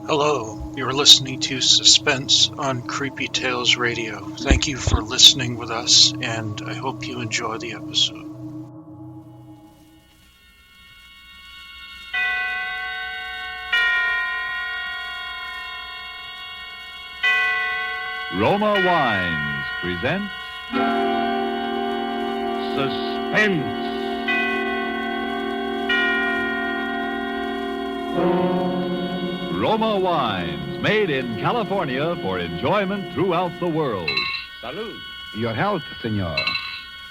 Hello, you're listening to Suspense on Creepy Tales Radio. Thank you for listening with us, and I hope you enjoy the episode. Roma Wines present Suspense. Roma Wines, made in California for enjoyment throughout the world. Salud. Your health, senor.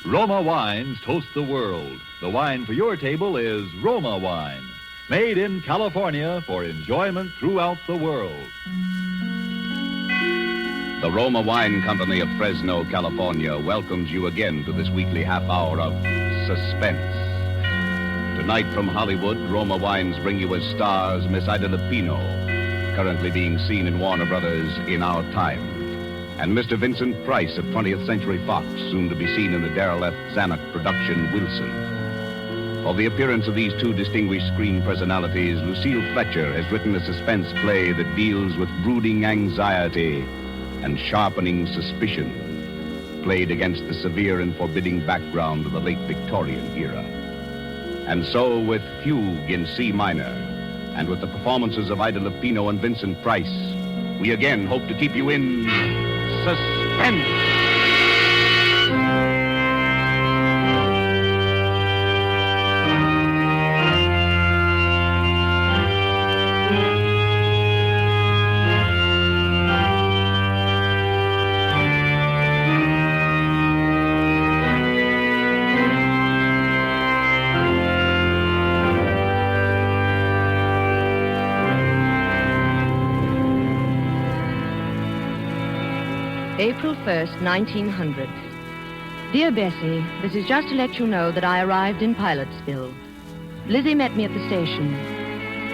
Roma Wines toast the world. The wine for your table is Roma Wine, made in California for enjoyment throughout the world. The Roma Wine Company of Fresno, California welcomes you again to this weekly half hour of Suspense. Tonight from Hollywood, Roma Wines bring you as stars Miss Ida Lupino, currently being seen in Warner Brothers In Our Time, and Mr. Vincent Price of 20th Century Fox, soon to be seen in the derelict Zanuck production Wilson. For the appearance of these two distinguished screen personalities, Lucille Fletcher has written a suspense play that deals with brooding anxiety and sharpening suspicion, played against the severe and forbidding background of the late Victorian era. And so, with Fugue in C minor, and with the performances of Ida Lupino and Vincent Price, we again hope to keep you in suspense. April 1st, 1900. Dear Bessie, this is just to let you know that I arrived in Pilotsville. Lizzie met me at the station.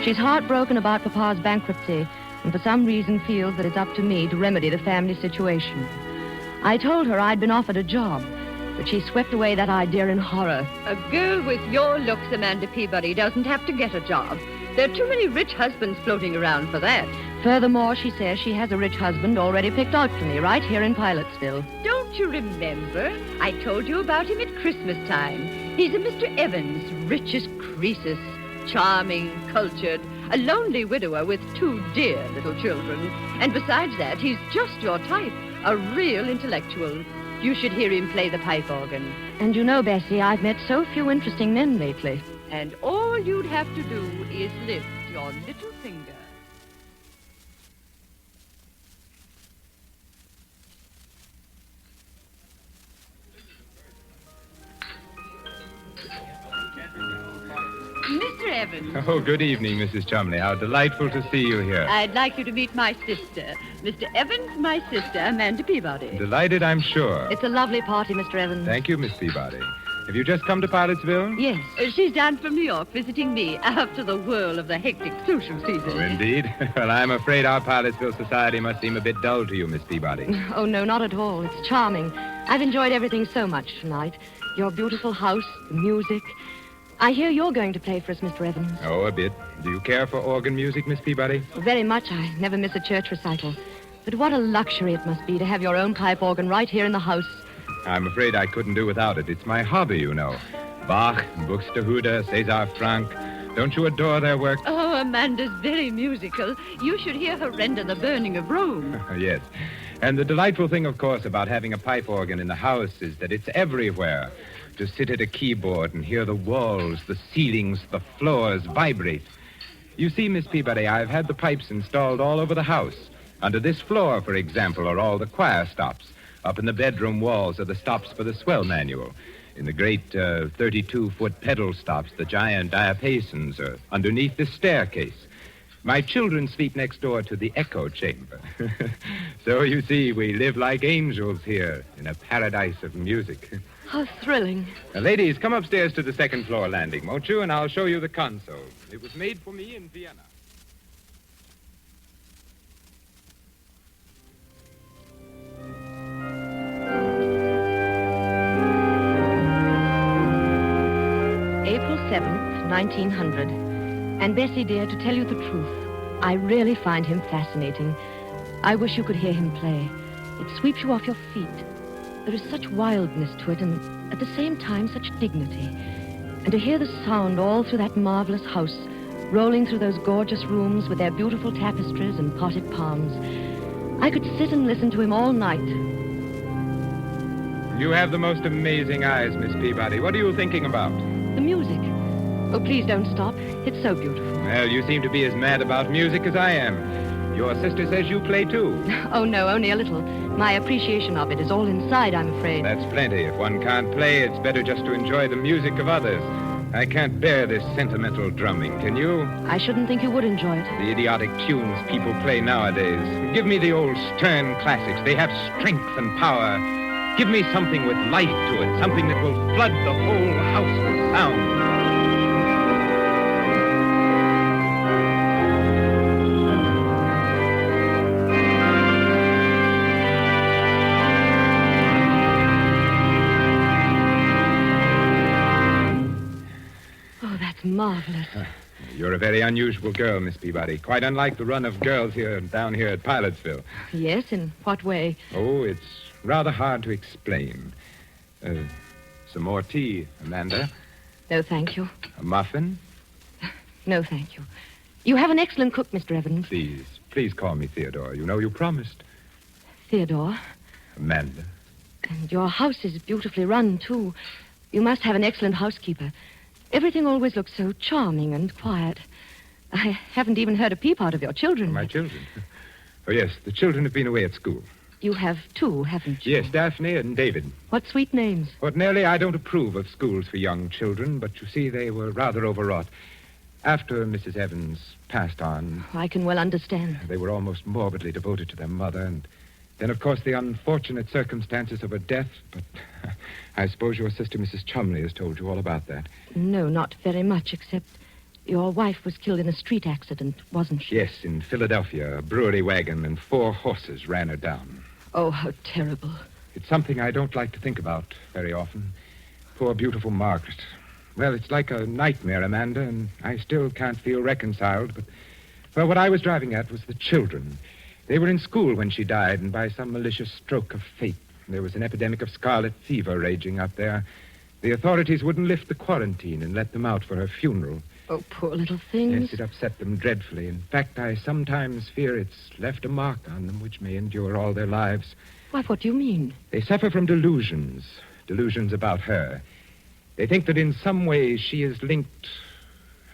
She's heartbroken about Papa's bankruptcy and for some reason feels that it's up to me to remedy the family situation. I told her I'd been offered a job, but she swept away that idea in horror. A girl with your looks, Amanda Peabody, doesn't have to get a job. There are too many rich husbands floating around for that. Furthermore, she says she has a rich husband already picked out for me right here in Pilotsville. Don't you remember? I told you about him at Christmas time. He's a Mr. Evans, rich as Croesus, charming, cultured, a lonely widower with two dear little children. And besides that, he's just your type, a real intellectual. You should hear him play the pipe organ. And you know, Bessie, I've met so few interesting men lately. And all you'd have to do is lift your little finger. Mr. Evans. Oh, good evening, Mrs. Chumley. How delightful to see you here. I'd like you to meet my sister. Mr. Evans, my sister, Amanda Peabody. Delighted, I'm sure. It's a lovely party, Mr. Evans. Thank you, Miss Peabody. Have you just come to Pilotsville? Yes. She's down from New York visiting me after the whirl of the hectic social season. Oh, indeed? Well, I'm afraid our Pilotsville society must seem a bit dull to you, Miss Peabody. Oh, no, not at all. It's charming. I've enjoyed everything so much tonight. Your beautiful house, the music. I hear you're going to play for us, Mr. Evans. Oh, a bit. Do you care for organ music, Miss Peabody? Very much. I never miss a church recital. But what a luxury it must be to have your own pipe organ right here in the house. I'm afraid I couldn't do without it. It's my hobby, you know. Bach, Buxtehude, César Franck. Don't you adore their work? Oh, Amanda's very musical. You should hear her render the Burning of Rome. Yes. And the delightful thing, of course, about having a pipe organ in the house is that it's everywhere. To sit at a keyboard and hear the walls, the ceilings, the floors vibrate. You see, Miss Peabody, I've had the pipes installed all over the house. Under this floor, for example, are all the choir stops. Up in the bedroom walls are the stops for the swell manual. In the great 32-foot pedal stops, the giant diapasons are underneath the staircase. My children sleep next door to the echo chamber. So, you see, we live like angels here in a paradise of music. How thrilling. Now, ladies, come upstairs to the second floor landing, won't you? And I'll show you the console. It was made for me in Vienna. April 7th, 1900. And Bessie, dear, to tell you the truth, I really find him fascinating. I wish you could hear him play. It sweeps you off your feet. There is such wildness to it, and at the same time, such dignity. And to hear the sound all through that marvelous house, rolling through those gorgeous rooms with their beautiful tapestries and potted palms. I could sit and listen to him all night. You have the most amazing eyes, Miss Peabody. What are you thinking about? The music. Oh, please don't stop. It's so beautiful. Well, you seem to be as mad about music as I am. Your sister says you play, too. Oh, no, only a little. My appreciation of it is all inside, I'm afraid. That's plenty. If one can't play, it's better just to enjoy the music of others. I can't bear this sentimental drumming, can you? I shouldn't think you would enjoy it. The idiotic tunes people play nowadays. Give me the old stern classics. They have strength and power. Give me something with life to it, something that will flood the whole house with sound. Marvelous. You're a very unusual girl, Miss Peabody. Quite unlike the run of girls down here at Pilotsville. Yes, in what way? Oh, it's rather hard to explain. Some more tea, Amanda? No, thank you. A muffin? No, thank you. You have an excellent cook, Mr. Evans. Please call me Theodore. You know you promised. Theodore. Amanda. And your house is beautifully run, too. You must have an excellent housekeeper. Everything always looks so charming and quiet. I haven't even heard a peep out of your children. My children? Oh, yes, the children have been away at school. You have two, haven't you? Yes, Daphne and David. What sweet names. Ordinarily, I don't approve of schools for young children, but you see, they were rather overwrought. After Mrs. Evans passed on... I can well understand. They were almost morbidly devoted to their mother, and then, of course, the unfortunate circumstances of her death, but... I suppose your sister, Mrs. Chumley, has told you all about that. No, not very much, except your wife was killed in a street accident, wasn't she? Yes, in Philadelphia. A brewery wagon and 4 horses ran her down. Oh, how terrible. It's something I don't like to think about very often. Poor, beautiful Margaret. Well, it's like a nightmare, Amanda, and I still can't feel reconciled, but... Well, what I was driving at was the children. They were in school when she died, and by some malicious stroke of fate, there was an epidemic of scarlet fever raging up there. The authorities wouldn't lift the quarantine and let them out for her funeral. Oh, poor little things. Yes, it upset them dreadfully. In fact, I sometimes fear it's left a mark on them which may endure all their lives. Why, what do you mean? They suffer from delusions about her. They think that in some way she is linked...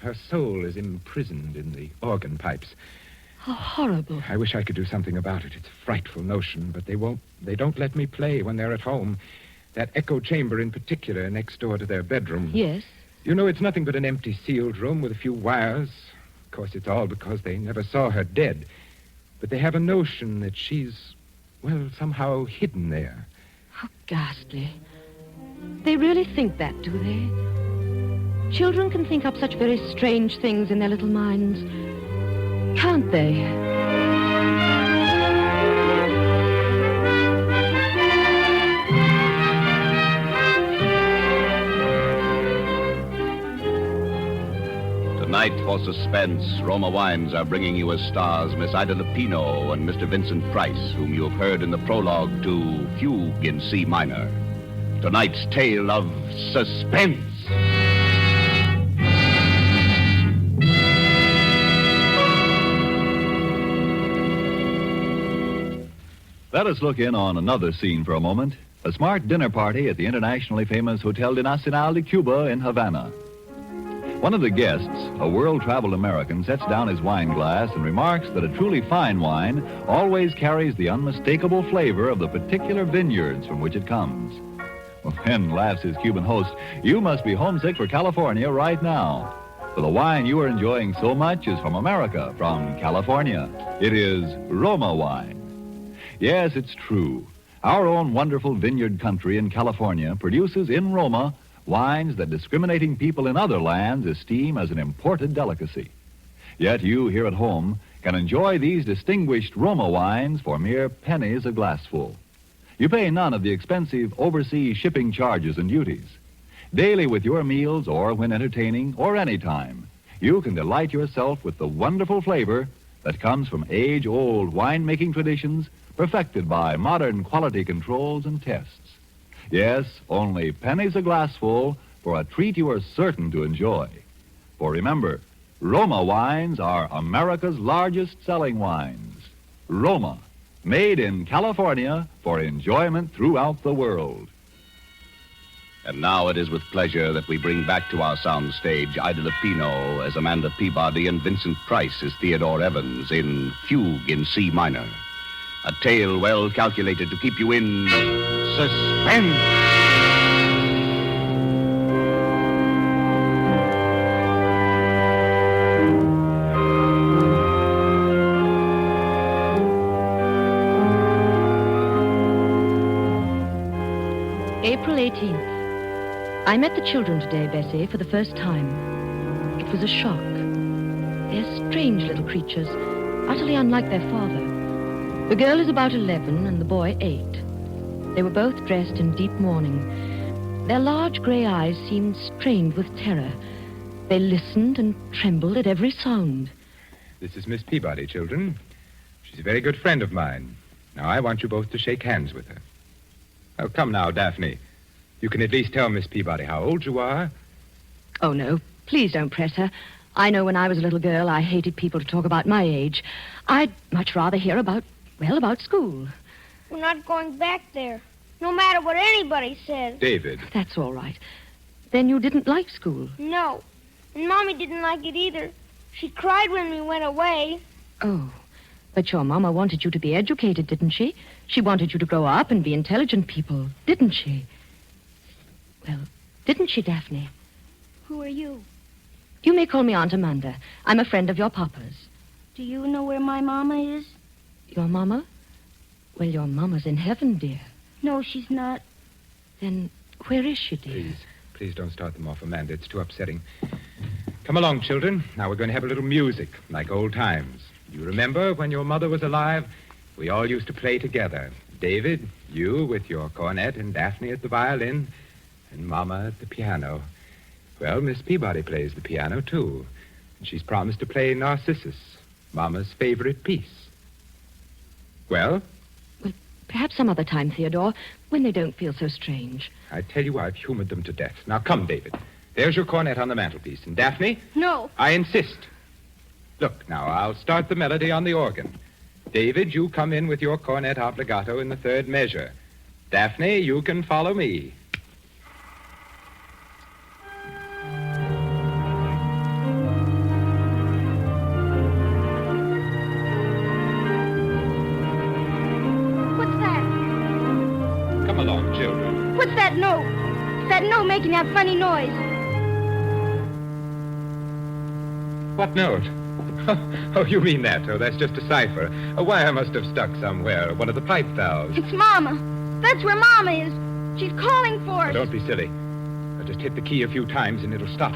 Her soul is imprisoned in the organ pipes. How horrible. I wish I could do something about it. It's a frightful notion, but they won't. They don't let me play when they're at home. That echo chamber in particular, next door to their bedroom. Yes? You know, it's nothing but an empty sealed room with a few wires. Of course, it's all because they never saw her dead. But they have a notion that she's, well, somehow hidden there. How ghastly. They really think that, do they? Children can think up such very strange things in their little minds. Can't they? Tonight for Suspense, Roma Wines are bringing you as stars Miss Ida Lupino and Mr. Vincent Price, whom you have heard in the prologue to Fugue in C minor. Tonight's tale of suspense. Let us look in on another scene for a moment. A smart dinner party at the internationally famous Hotel de Nacional de Cuba in Havana. One of the guests, a world-traveled American, sets down his wine glass and remarks that a truly fine wine always carries the unmistakable flavor of the particular vineyards from which it comes. Well, then, laughs his Cuban host, you must be homesick for California right now. For the wine you are enjoying so much is from America, from California. It is Roma wine. Yes, it's true. Our own wonderful vineyard country in California produces in Roma wines that discriminating people in other lands esteem as an imported delicacy. Yet you here at home can enjoy these distinguished Roma wines for mere pennies a glassful. You pay none of the expensive overseas shipping charges and duties. Daily with your meals or when entertaining or any time, you can delight yourself with the wonderful flavor that comes from age-old winemaking traditions perfected by modern quality controls and tests. Yes, only pennies a glassful for a treat you are certain to enjoy. For remember, Roma wines are America's largest selling wines. Roma, made in California for enjoyment throughout the world. And now it is with pleasure that we bring back to our sound stage Ida Lupino as Amanda Peabody and Vincent Price as Theodore Evans in Fugue in C minor. A tale well calculated to keep you in suspense. April 18th. I met the children today, Bessie, for the first time. It was a shock. They're strange little creatures, utterly unlike their father. The girl is about 11 and the boy 8. They were both dressed in deep mourning. Their large gray eyes seemed strained with terror. They listened and trembled at every sound. This is Miss Peabody, children. She's a very good friend of mine. Now, I want you both to shake hands with her. Oh, come now, Daphne. You can at least tell Miss Peabody how old you are. Oh, no, please don't press her. I know when I was a little girl, I hated people to talk about my age. I'd much rather hear about school. We're not going back there, no matter what anybody says. David. That's all right. Then you didn't like school? No, and Mommy didn't like it either. She cried when we went away. Oh, but your Mama wanted you to be educated, didn't she? She wanted you to grow up and be intelligent people, didn't she? Well, didn't she, Daphne? Who are you? You may call me Aunt Amanda. I'm a friend of your Papa's. Do you know where my Mama is? Your Mama? Well, your Mama's in heaven, dear. No, she's not. Then where is she, dear? Please don't start them off, Amanda. It's too upsetting. Come along, children. Now we're going to have a little music, like old times. You remember when your mother was alive? We all used to play together. David, you with your cornet, and Daphne at the violin, and Mama at the piano. Well, Miss Peabody plays the piano, too. And she's promised to play Narcissus, Mama's favorite piece. Well? Well, perhaps some other time, Theodore, when they don't feel so strange. I tell you, I've humored them to death. Now, come, David. There's your cornet on the mantelpiece. And Daphne? No. I insist. Look, now, I'll start the melody on the organ. David, you come in with your cornet obbligato in the third measure. Daphne, you can follow me. What's that? Come along, children. What's that note? That note making that funny noise. What note? Oh, you mean that? Oh, that's just a cipher. A wire must have stuck somewhere. One of the pipe valves. It's Mama. That's where Mama is. She's calling for us. Now, don't be silly. I'll just hit the key a few times and it'll stop.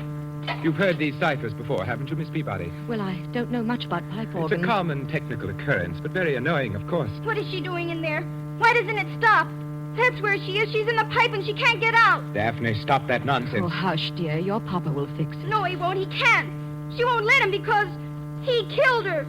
You've heard these ciphers before, haven't you, Miss Peabody? Well, I don't know much about pipe organs. It's a common technical occurrence, but very annoying, of course. What is she doing in there? Why doesn't it stop? That's where she is. She's in the pipe and she can't get out. Daphne, stop that nonsense. Oh, hush, dear. Your Papa will fix it. No, he won't. He can't. She won't let him because he killed her.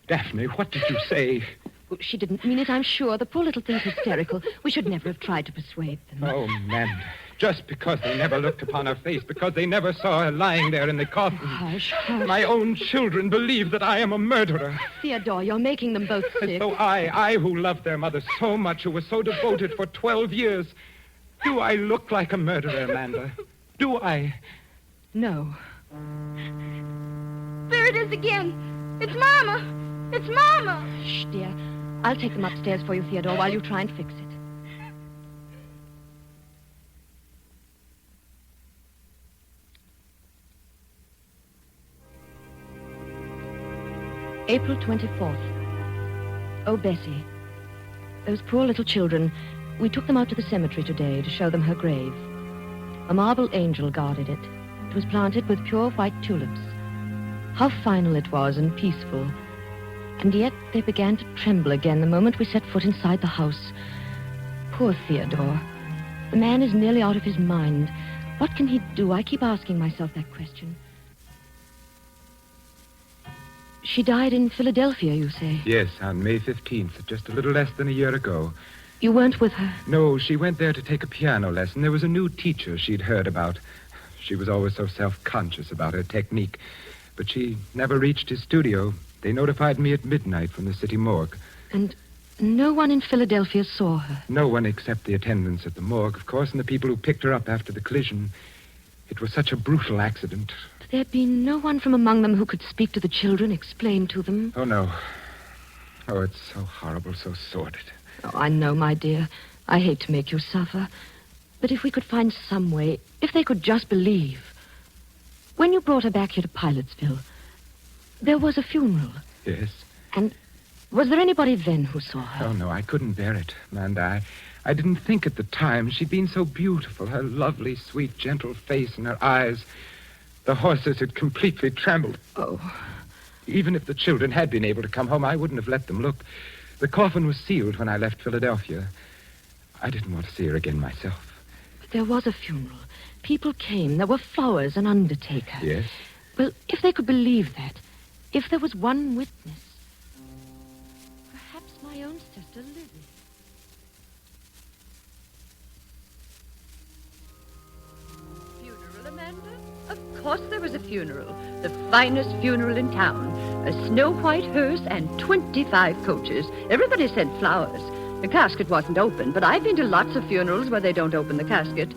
Daphne, what did you say? Oh, she didn't mean it, I'm sure. The poor little thing's hysterical. We should never have tried to persuade them. Oh, Amanda. Just because they never looked upon her face, because they never saw her lying there in the coffin. Hush, hush. My own children believe that I am a murderer. Theodore, you're making them both sick. And so I who loved their mother so much, who was so devoted for 12 years, do I look like a murderer, Amanda? Do I? No. There it is again. It's Mama. It's Mama. Shh, dear. I'll take them upstairs for you, Theodore, while you try and fix it. April 24th. Oh, Bessie. Those poor little children. We took them out to the cemetery today to show them her grave. A marble angel guarded it. It was planted with pure white tulips. How final it was and peaceful. And yet they began to tremble again the moment we set foot inside the house. Poor Theodore. The man is nearly out of his mind. What can he do? I keep asking myself that question. She died in Philadelphia, you say? Yes, on May 15th, just a little less than a year ago. You weren't with her? No, she went there to take a piano lesson. There was a new teacher she'd heard about. She was always so self-conscious about her technique. But she never reached his studio. They notified me at midnight from the city morgue. And no one in Philadelphia saw her? No one except the attendants at the morgue, of course, and the people who picked her up after the collision. It was such a brutal accident. There'd been no one from among them who could speak to the children, explain to them? Oh, no. Oh, it's so horrible, so sordid. Oh, I know, my dear. I hate to make you suffer. But if we could find some way, if they could just believe. When you brought her back here to Pilotsville, there was a funeral. Yes. And was there anybody then who saw her? Oh, no, I couldn't bear it, Amanda. I didn't think at the time. She'd been so beautiful. Her lovely, sweet, gentle face and her eyes. The horses had completely trembled. Oh. Even if the children had been able to come home, I wouldn't have let them look. The coffin was sealed when I left Philadelphia. I didn't want to see her again myself. But there was a funeral. People came. There were flowers, an undertaker. Yes? Well, if they could believe that, if there was one witness, perhaps my own sister, Lizzie. Funeral, Amanda? Of course there was a funeral. The finest funeral in town. A snow-white hearse and 25 coaches. Everybody sent flowers. The casket wasn't open, but I've been to lots of funerals where they don't open the casket.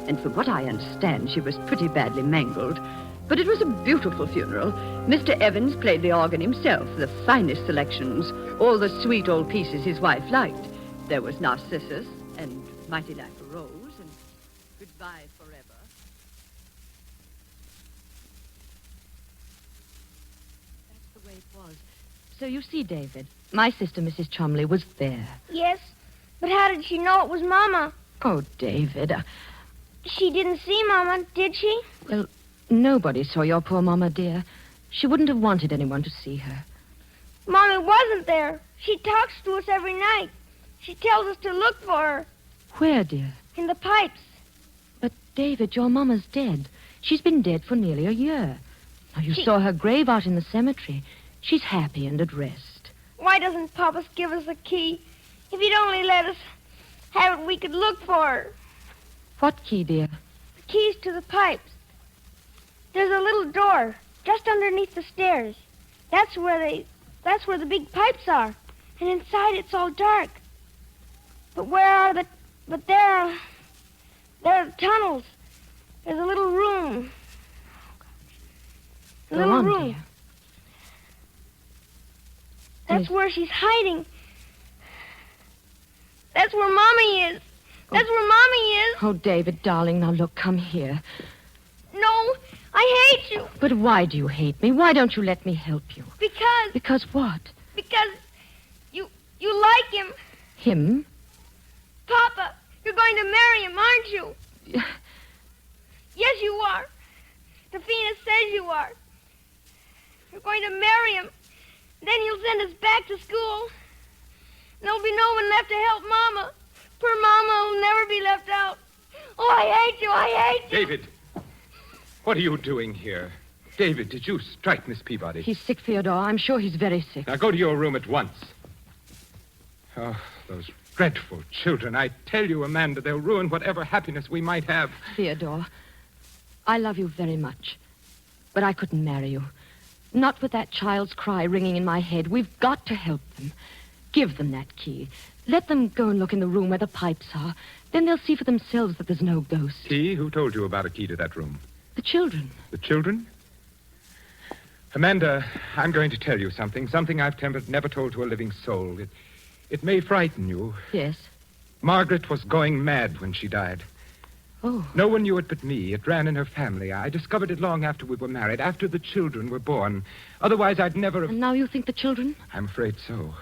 And from what I understand, she was pretty badly mangled. But it was a beautiful funeral. Mr. Evans played the organ himself, the finest selections, all the sweet old pieces his wife liked. There was Narcissus and Mighty Like a Rose and Goodbye Forever. That's the way it was. So you see, David, my sister, Mrs. Chumley, was there. Yes, but how did she know it was Mama? Oh, David. She didn't see Mama, did she? Well, nobody saw your poor Mama, dear. She wouldn't have wanted anyone to see her. Mommy wasn't there. She talks to us every night. She tells us to look for her. Where, dear? In the pipes. But, David, your Mama's dead. She's been dead for nearly a year. Now, you saw her grave out in the cemetery. She's happy and at rest. Why doesn't Papa give us a key? If he'd only let us have it, we could look for her. What key, dear? The keys to the pipes. There's a little door just underneath the stairs. That's where the big pipes are. And inside it's all dark. But there are the tunnels. There's a little room. A Go little on, room. dear. That's where she's hiding. That's where Mommy is. That's where Mommy is. Oh, David, darling, now look, come here. No, I hate you. But why do you hate me? Why don't you let me help you? Because Because what? you like him. Him? Papa, you're going to marry him, aren't you? Yes, you are. Tafina says you are. You're going to marry him. Then he'll send us back to school. There'll be no one left to help Mama. Poor Mama will never be left out. Oh, I hate you. I hate you. David, what are you doing here? David, did you strike Miss Peabody? He's sick, Theodore. I'm sure he's very sick. Now go to your room at once. Oh, those dreadful children. I tell you, Amanda, they'll ruin whatever happiness we might have. Theodore, I love you very much. But I couldn't marry you. Not with that child's cry ringing in my head. We've got to help them. Give them that key. Let them go and look in the room where the pipes are. Then they'll see for themselves that there's no ghost. Key? Who told you about a key to that room? The children. The children? Amanda, I'm going to tell you something I've never told to a living soul. It may frighten you. Yes. Margaret was going mad when she died. Oh. No one knew it but me. It ran in her family. I discovered it long after we were married, after the children were born. Otherwise, I'd never have... And now you think the children? I'm afraid so.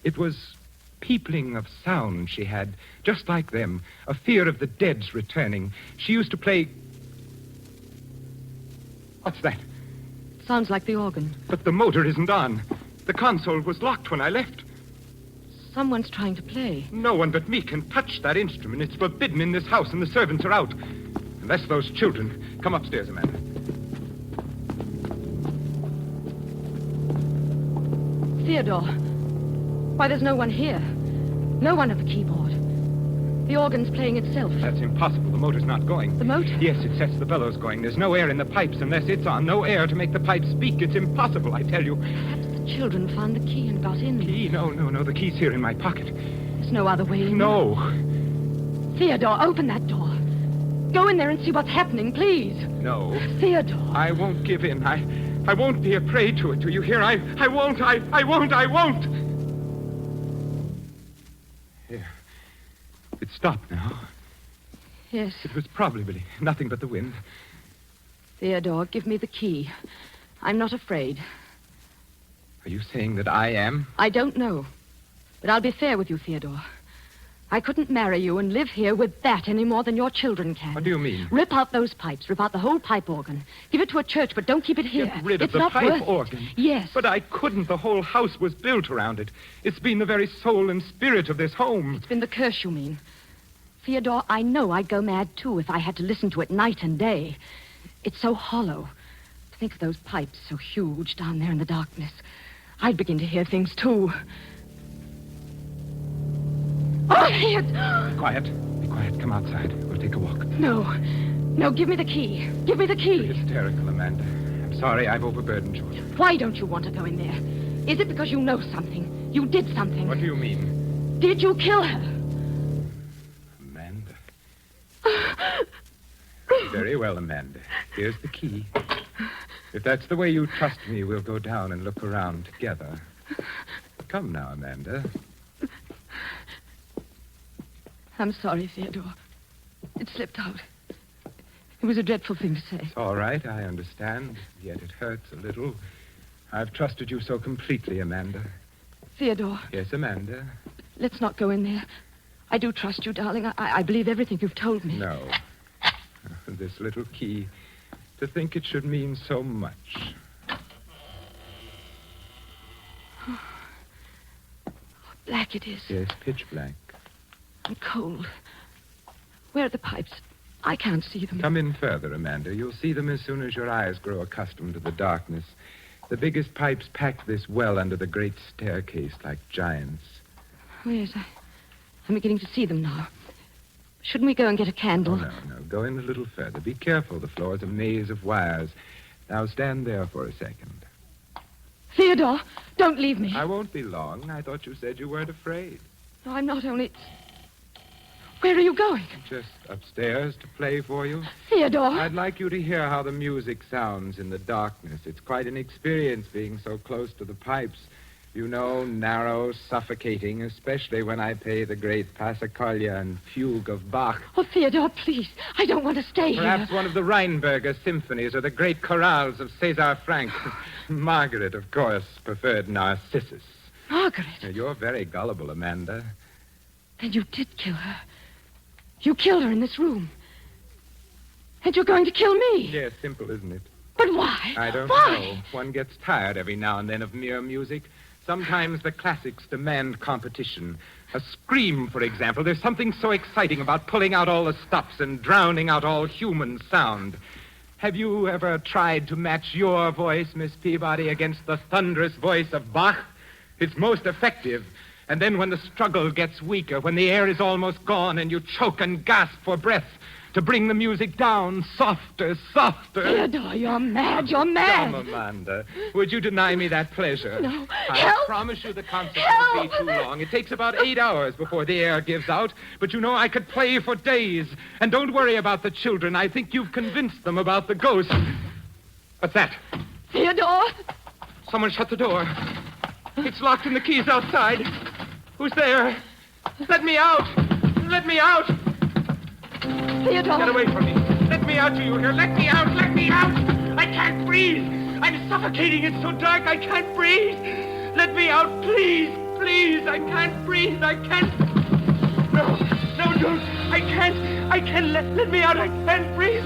It was peopling of sound she had, just like them. A fear of the dead's returning. She used to play... What's that? Sounds like the organ. But the motor isn't on. The console was locked when I left. Someone's trying to play. No one but me can touch that instrument. It's forbidden in this house, and the servants are out. Unless those children... Come upstairs, Amanda. Theodore. Why, there's no one here. No one at the keyboard. The organ's playing itself. That's impossible. The motor's not going. The motor? Yes, it sets the bellows going. There's no air in the pipes unless it's on. No air to make the pipes speak. It's impossible, I tell you. Perhaps the children found the key and got in. Key? No. The key's here in my pocket. There's no other way in. No. Theodore, open that door. Go in there and see what's happening, please. No. Theodore. I won't give in. I won't be a prey to it. Do you hear? I won't. I won't. Here. It's stopped now. Yes. It was probably nothing but the wind. Theodore, give me the key. I'm not afraid. Are you saying that I am? I don't know. But I'll be fair with you, Theodore. I couldn't marry you and live here with that any more than your children can. What do you mean? Rip out those pipes. Rip out the whole pipe organ. Give it to a church, but don't keep it here. Get rid of it's the not pipe worth it. organ? Yes. But I couldn't. The whole house was built around it. It's been the very soul and spirit of this home. It's been the curse, you mean. Theodore, I know I'd go mad, too, if I had to listen to it night and day. It's so hollow. To think of those pipes so huge down there in the darkness. I'd begin to hear things, too. Oh, here! Be quiet. Be quiet. Come outside. We'll take a walk. No, give me the key. Give me the You're key. hysterical, Amanda. I'm sorry I've overburdened you. Why don't you want to go in there? Is it because you know something? You did something? What do you mean? Did you kill her? Amanda. Very well, Amanda. Here's the key. If that's the way you trust me, we'll go down and look around together. Come now, Amanda. I'm sorry, Theodore. It slipped out. It was a dreadful thing to say. It's all right, I understand. Yet it hurts a little. I've trusted you so completely, Amanda. Theodore. Yes, Amanda? Let's not go in there. I do trust you, darling. I believe everything you've told me. No. This little key. To think it should mean so much. Oh, black it is. Yes, pitch black. And cold. Where are the pipes? I can't see them. Come in further, Amanda. You'll see them as soon as your eyes grow accustomed to the darkness. The biggest pipes pack this well under the great staircase like giants. Oh, yes, I'm beginning to see them now. Shouldn't we go and get a candle? Oh, no. Go in a little further. Be careful. The floor's a maze of wires. Now stand there for a second. Theodore, don't leave me. I won't be long. I thought you said you weren't afraid. No, I'm not only... Where are you going? Just upstairs to play for you. Theodore. I'd like you to hear how the music sounds in the darkness. It's quite an experience being so close to the pipes. You know, narrow, suffocating, especially when I play the great Passacaglia and Fugue of Bach. Oh, Theodore, please. I don't want to stay Perhaps here. one of the Rheinberger symphonies or the great chorales of César Franck. Margaret, of course, preferred Narcissus. Margaret. You're very gullible, Amanda. Then you did kill her. You killed her in this room. And you're going to kill me. Yes, simple, isn't it? But why? I don't Why? know. One gets tired every now and then of mere music. Sometimes the classics demand competition. A scream, for example. There's something so exciting about pulling out all the stops and drowning out all human sound. Have you ever tried to match your voice, Miss Peabody, against the thunderous voice of Bach? It's most effective. And then when the struggle gets weaker, when the air is almost gone and you choke and gasp for breath, to bring the music down softer, softer. Theodore, you're mad. You're mad. Come, Amanda. Would you deny me that pleasure? No. I Help! promise you the concert Help! won't be too long. It takes about 8 hours before the air gives out. But you know, I could play for days. And don't worry about the children. I think you've convinced them about the ghost. What's that? Theodore. Someone shut the door. It's locked and the key's outside. Who's there? Let me out! Let me out! Theodore. Get away from me. Let me out, do you hear? Let me out! Let me out! I can't breathe! I'm suffocating. It's so dark I can't breathe. Let me out, please! Please! I can't breathe. I can't... No, don't. I can't. Let me out. I can't breathe.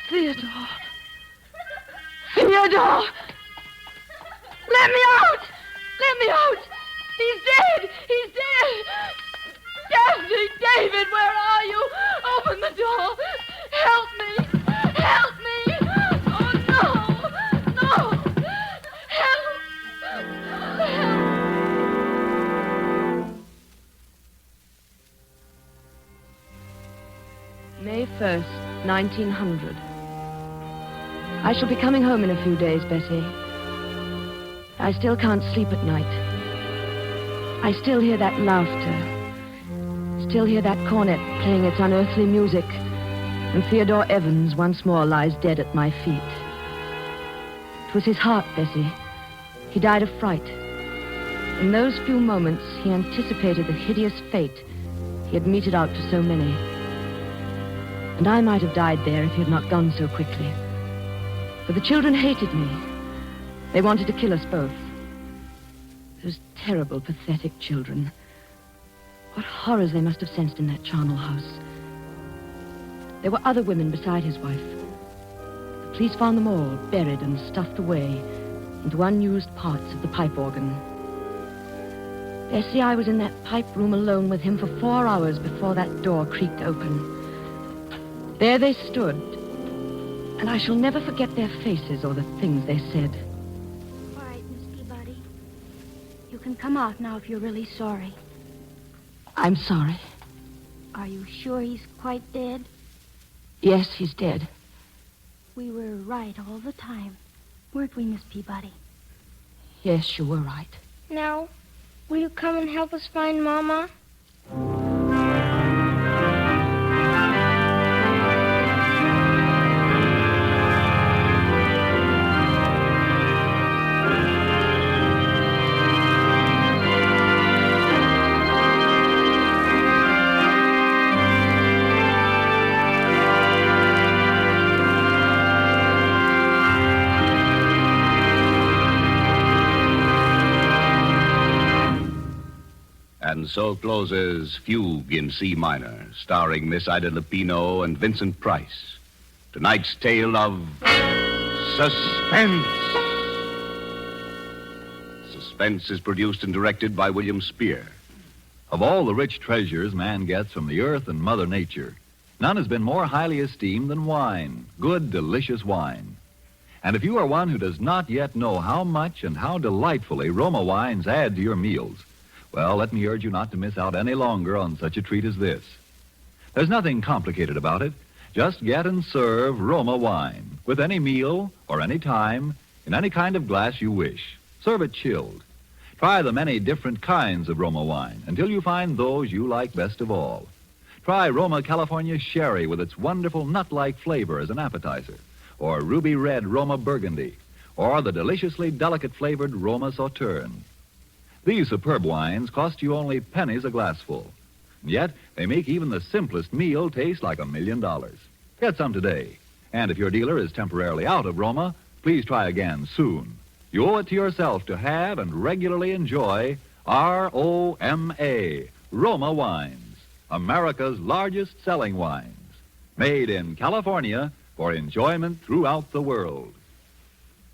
Theodore. Theodore! Let me out! Let me out! He's dead! He's dead! David, where are you? Open the door. Help me. Help me. Oh, no. No. Help. Help. May 1st, 1900. I shall be coming home in a few days, Bessie. I still can't sleep at night. I still hear that laughter. Still hear that cornet playing its unearthly music. And Theodore Evans once more lies dead at my feet. It was his heart, Bessie. He died of fright. In those few moments, he anticipated the hideous fate he had meted out to so many. And I might have died there if he had not gone so quickly. For the children hated me. They wanted to kill us both. Those terrible, pathetic children. What horrors they must have sensed in that charnel house. There were other women beside his wife. The police found them all buried and stuffed away into unused parts of the pipe organ. Bessie, I was in that pipe room alone with him for 4 hours before that door creaked open. There they stood, and I shall never forget their faces or the things they said. All right, Miss Peabody. You can come out now if you're really sorry. I'm sorry. Are you sure he's quite dead? Yes, he's dead. We were right all the time, weren't we, Miss Peabody? Yes, you were right. Now, will you come and help us find Mama? And so closes Fugue in C minor, starring Miss Ida Lupino and Vincent Price. Tonight's tale of Suspense. Suspense is produced and directed by William Spear. Of all the rich treasures man gets from the earth and Mother Nature, none has been more highly esteemed than wine, good, delicious wine. And if you are one who does not yet know how much and how delightfully Roma wines add to your meals, well, let me urge you not to miss out any longer on such a treat as this. There's nothing complicated about it. Just get and serve Roma wine with any meal or any time in any kind of glass you wish. Serve it chilled. Try the many different kinds of Roma wine until you find those you like best of all. Try Roma California Sherry with its wonderful nut-like flavor as an appetizer, or ruby red Roma Burgundy, or the deliciously delicate flavored Roma Sauterne. These superb wines cost you only pennies a glassful. And yet, they make even the simplest meal taste like $1 million. Get some today. And if your dealer is temporarily out of Roma, please try again soon. You owe it to yourself to have and regularly enjoy R-O-M-A, Roma Wines, America's largest selling wines. Made in California for enjoyment throughout the world.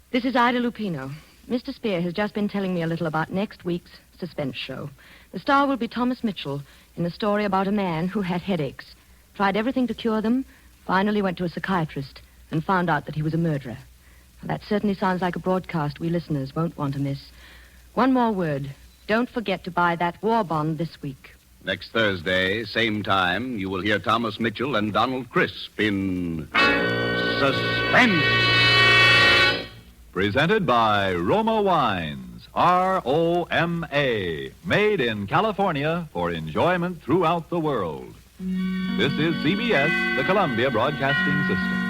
This is Ida Lupino. Mr. Spear has just been telling me a little about next week's Suspense show. The star will be Thomas Mitchell in a story about a man who had headaches, tried everything to cure them, finally went to a psychiatrist, and found out that he was a murderer. That certainly sounds like a broadcast we listeners won't want to miss. One more word. Don't forget to buy that war bond this week. Next Thursday, same time, you will hear Thomas Mitchell and Donald Crisp in Suspense. Presented by Roma Wines, R-O-M-A, made in California for enjoyment throughout the world. This is CBS, the Columbia Broadcasting System.